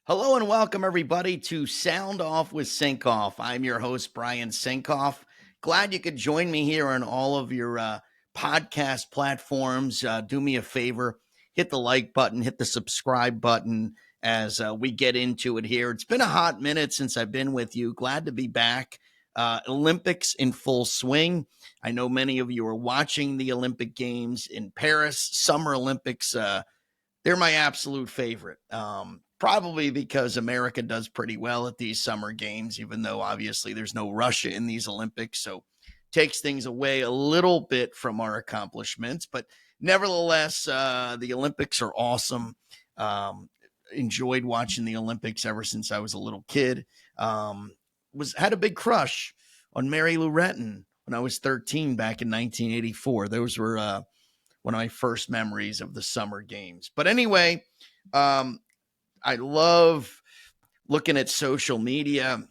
Hello and welcome everybody to Sound Off with Sinkoff. I'm your host, Brian Sinkoff. Glad you could join me here on all of your podcast platforms. Do me a favor, hit the like button, hit the subscribe button as we get into it here. It's been a hot minute since I've been with you. Glad to be back. Olympics in full swing. I know many of you are watching the Olympic Games in Paris, Summer Olympics. They're my absolute favorite. Probably because America does pretty well at these summer games, even though obviously there's no Russia in these Olympics. So takes things away a little bit from our accomplishments. But nevertheless, the Olympics are awesome. Enjoyed watching the Olympics ever since I was a little kid. Had a big crush on Mary Lou Retton when I was 13 back in 1984. Those were one of my first memories of the summer games. But anyway, I love looking at social media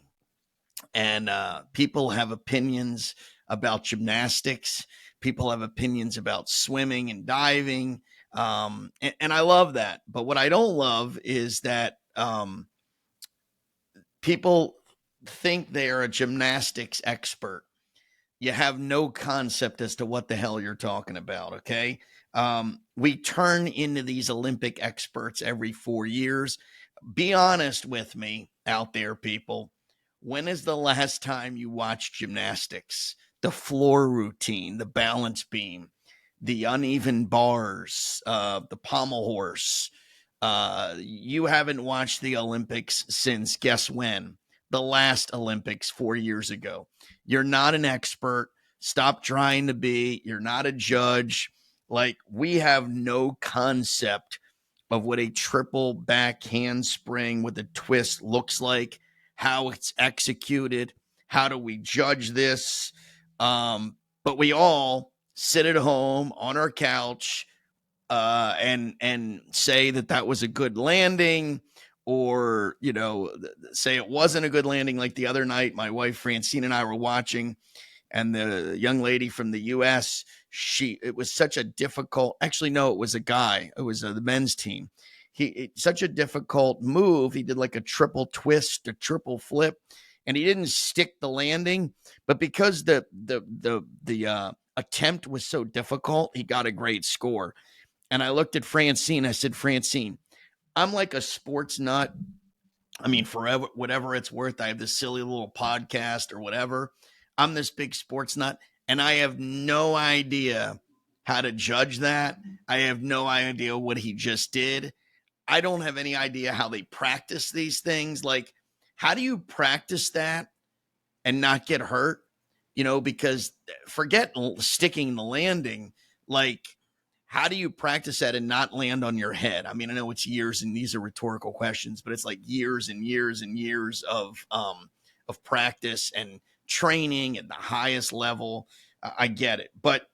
and people have opinions about gymnastics. People have opinions about swimming and diving. And I love that. But what I don't love is that people think they're a gymnastics expert. You have no concept as to what the hell you're talking about, okay? We turn into these Olympic experts every 4 years. Be honest with me out there, people. When is the last time you watched gymnastics? The floor routine, the balance beam, the uneven bars, the pommel horse. You haven't watched the Olympics since guess when? The last Olympics 4 years ago. You're not an expert. Stop trying to be. You're not a judge. Like, we have no concept of what a triple back handspring with a twist looks like, how it's executed. How do we judge this? But we all sit at home on our couch and say that was a good landing, or say it wasn't a good landing. Like the other night, my wife Francine and I were watching, and the young lady from the U.S. It was such a difficult. Actually, no, it was a guy. It was the men's team. Such a difficult move. He did like a triple twist, a triple flip, and he didn't stick the landing. But because the attempt was so difficult, he got a great score. And I looked at Francine. I said, Francine, I'm like a sports nut. I mean, forever, whatever it's worth. I have this silly little podcast or whatever. I'm this big sports nut, and I have no idea how to judge that. I have no idea what he just did. I don't have any idea how they practice these things. Like, how do you practice that and not get hurt? Because forget sticking the landing. Like, how do you practice that and not land on your head? I mean, I know it's years, and these are rhetorical questions, but it's like years and years and years of practice and training at the highest level. I get it, but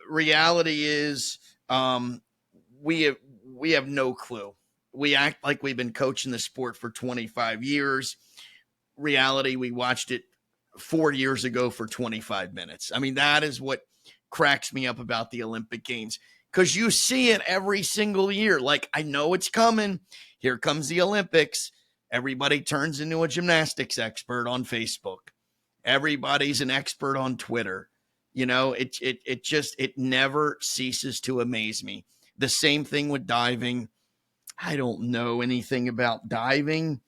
reality is, we have no clue. We act like we've been coaching the sport for 25 years. Reality, we watched it 4 years ago for 25 minutes. I mean, that is what cracks me up about the Olympic Games, because you see it every single year. Like, I know it's coming. Here comes the Olympics. Everybody turns into a gymnastics expert on Facebook. Everybody's an expert on Twitter. It never ceases to amaze me. The same thing with diving. I don't know anything about diving.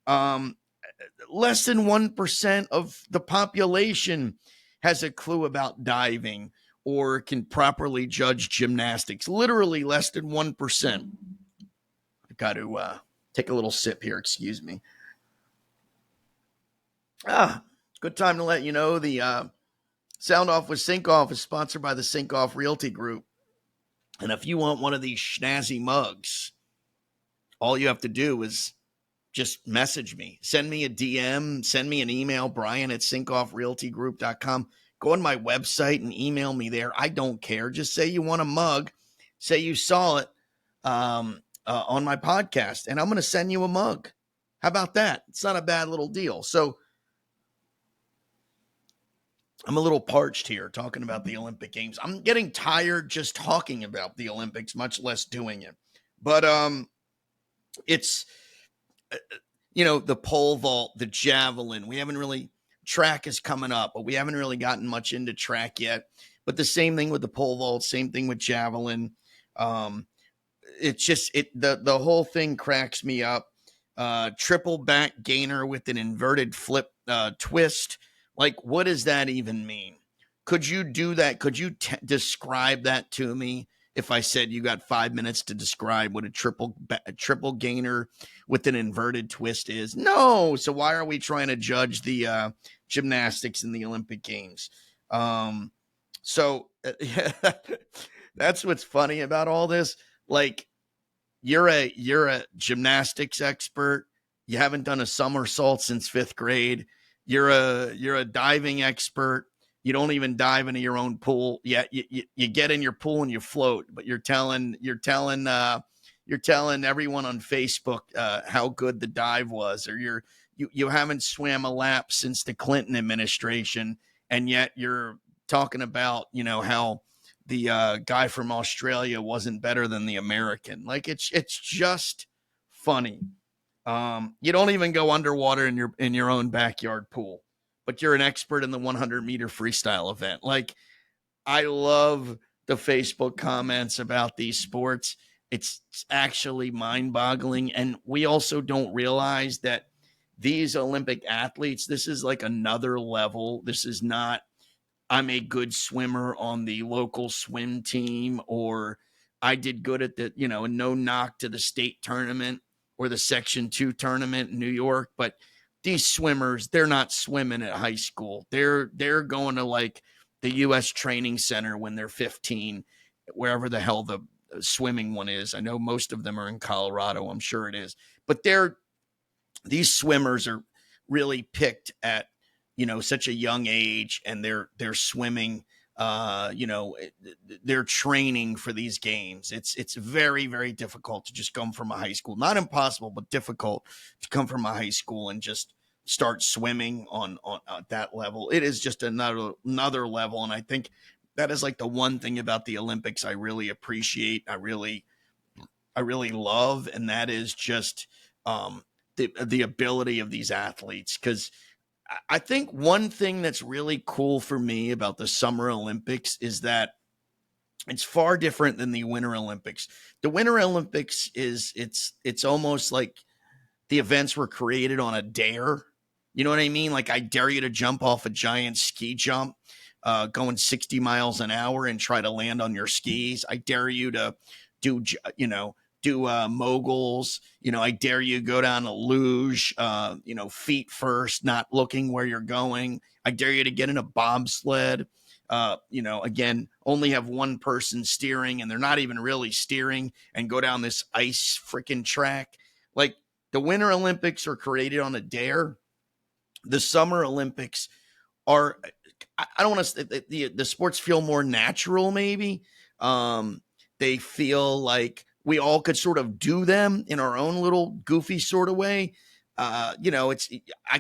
Less than 1% of the population has a clue about diving or can properly judge gymnastics. Literally less than 1%. I've got to take a little sip here. Excuse me. Good time to let you know the Sound Off with Sinkoff is sponsored by the Sinkoff Realty Group. And if you want one of these schnazzy mugs, all you have to do is just message me. Send me a DM. Send me an email, brian@sinkoffrealtygroup.com. Go on my website and email me there. I don't care. Just say you want a mug. Say you saw it on my podcast, and I'm going to send you a mug. How about that? It's not a bad little deal. So I'm a little parched here talking about the Olympic Games. I'm getting tired just talking about the Olympics, much less doing it. But it's the pole vault, the javelin. We haven't really, track is coming up, but we haven't really gotten much into track yet. But the same thing with the pole vault, same thing with javelin. Um, it's just the whole thing cracks me up. Triple back gainer with an inverted flip twist. Like, what does that even mean? Could you do that? Could you describe that to me? If I said you got 5 minutes to describe what a triple gainer with an inverted twist is, no. So why are we trying to judge the gymnastics in the Olympic Games? So that's what's funny about all this. Like, you're a gymnastics expert. You haven't done a somersault since 5th grade. You're a diving expert. You don't even dive into your own pool. Yeah, you get in your pool and you float, but you're telling everyone on Facebook how good the dive was, or you haven't swam a lap since the Clinton administration, and yet you're talking about how the guy from Australia wasn't better than the American. Like, it's just funny. You don't even go underwater in your own backyard pool, but you're an expert in the 100-meter freestyle event. Like, I love the Facebook comments about these sports. It's actually mind-boggling, and we also don't realize that these Olympic athletes, this is like another level. This is not, I'm a good swimmer on the local swim team, or I did good at the, no knock to the state tournament or the Section 2 tournament in New York. But these swimmers, they're not swimming at high school. They're going to like the U.S. training center when they're 15, wherever the hell the swimming one is. I know most of them are in Colorado. I'm sure it is. But these swimmers are really picked at such a young age, and they're swimming, they're training for these games. It's very, very difficult to just come from a high school, not impossible, but difficult to come from a high school and just start swimming on that level. It is just another level. And I think that is like the one thing about the Olympics I really appreciate. I really love, and that is just the ability of these athletes. Because I think one thing that's really cool for me about the Summer Olympics is that it's far different than the Winter Olympics. The Winter Olympics it's almost like the events were created on a dare. You know what I mean? Like, I dare you to jump off a giant ski jump, going 60 miles an hour and try to land on your skis. I dare you to do moguls. I dare you go down a luge, feet first, not looking where you're going. I dare you to get in a bobsled. Again, only have one person steering, and they're not even really steering, and go down this ice freaking track. Like, the Winter Olympics are created on a dare. The Summer Olympics are, I don't want to, the sports feel more natural, maybe. They feel like we all could sort of do them in our own little goofy sort of way. I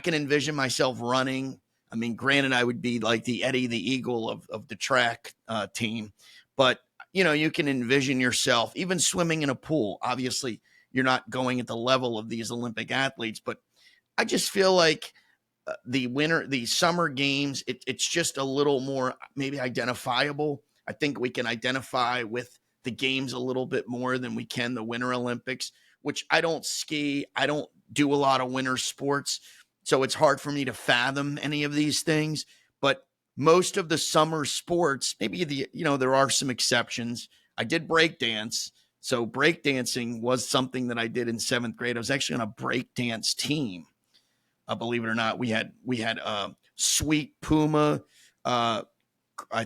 can envision myself running. I mean, granted, I would be like the Eddie the Eagle of the track team, but you can envision yourself even swimming in a pool. Obviously, you're not going at the level of these Olympic athletes, but I just feel like the summer games, it's just a little more maybe identifiable. I think we can identify with the games a little bit more than we can the Winter Olympics, which I don't ski. I don't do a lot of winter sports, so it's hard for me to fathom any of these things. But most of the summer sports, maybe there are some exceptions. I did breakdance. So breakdancing was something that I did in 7th grade. I was actually on a breakdance team. Believe it or not, we had Sweet Puma. I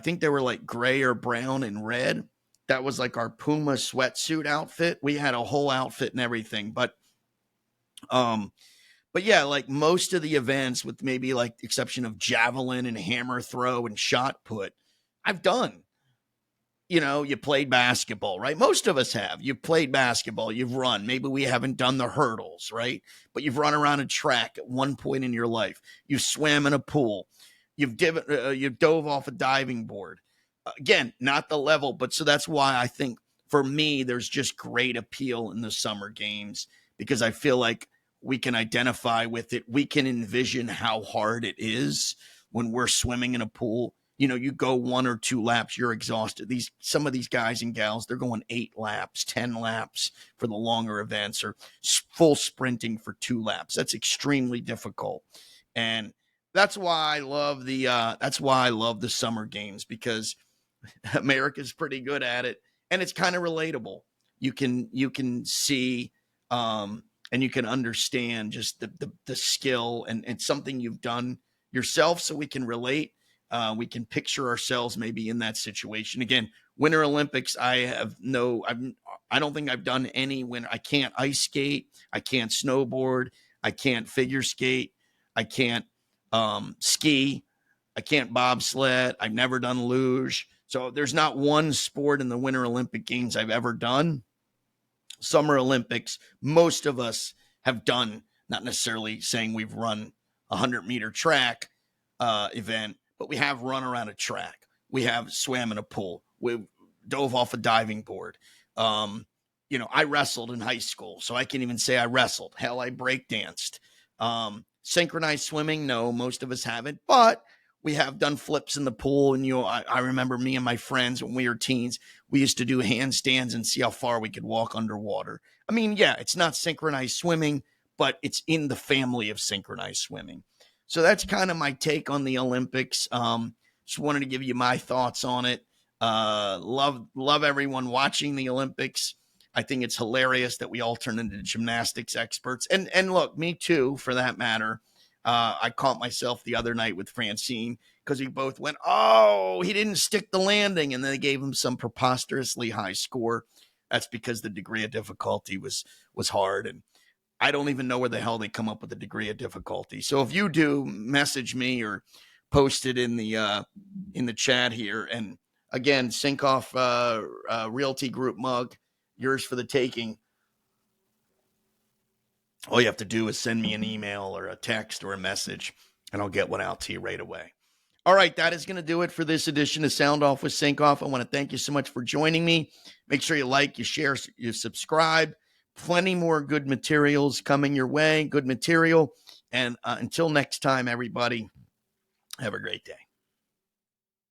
think they were like gray or brown and red. That was like our Puma sweatsuit outfit. We had a whole outfit and everything. But yeah, like most of the events, with maybe like the exception of javelin and hammer throw and shot put, I've done. You played basketball, right? Most of us have. You've played basketball. You've run. Maybe we haven't done the hurdles, right? But you've run around a track at one point in your life. You've swam in a pool. You've dove off a diving board. Again, not the level, but so that's why I think for me, there's just great appeal in the summer games, because I feel like We can identify with it. We can envision how hard it is when we're swimming in a pool. You go 1 or 2 laps, you're exhausted. Some of these guys and gals, they're going 8 laps, 10 laps for the longer events, or full sprinting for 2 laps. That's extremely difficult. And that's why I love the summer games, because America's pretty good at it, and it's kind of relatable. You can see, and you can understand just the skill, and it's something you've done yourself, so we can relate. We can picture ourselves maybe in that situation. Again, Winter Olympics, I don't think I've done any winter. I can't ice skate, I can't snowboard, I can't figure skate, I can't ski, I can't bobsled, I've never done luge. So there's not one sport in the Winter Olympic Games I've ever done. Summer Olympics, most of us have done, not necessarily saying we've run a 100-meter track event, but we have run around a track. We have swam in a pool. We dove off a diving board. I wrestled in high school, so I can even say I wrestled. Hell, I breakdanced. Synchronized swimming, no, most of us haven't, but we have done flips in the pool. And, I remember me and my friends when we were teens, we used to do handstands and see how far we could walk underwater. I mean, yeah, it's not synchronized swimming, but it's in the family of synchronized swimming. So that's kind of my take on the Olympics. Just wanted to give you my thoughts on it. Love everyone watching the Olympics. I think it's hilarious that we all turn into gymnastics experts. And look, me too, for that matter. I caught myself the other night with Francine, because we both went, oh, he didn't stick the landing. And then they gave him some preposterously high score. That's because the degree of difficulty was hard. And I don't even know where the hell they come up with the degree of difficulty. So if you do, message me or post it in the chat here. And again, Sinkoff Realty Group mug, yours for the taking. All you have to do is send me an email or a text or a message, and I'll get one out to you right away. All right, that is going to do it for this edition of Sound Off with Sinkoff. I want to thank you so much for joining me. Make sure you like, you share, you subscribe. Plenty more good materials coming your way, good material. And until next time, everybody, have a great day.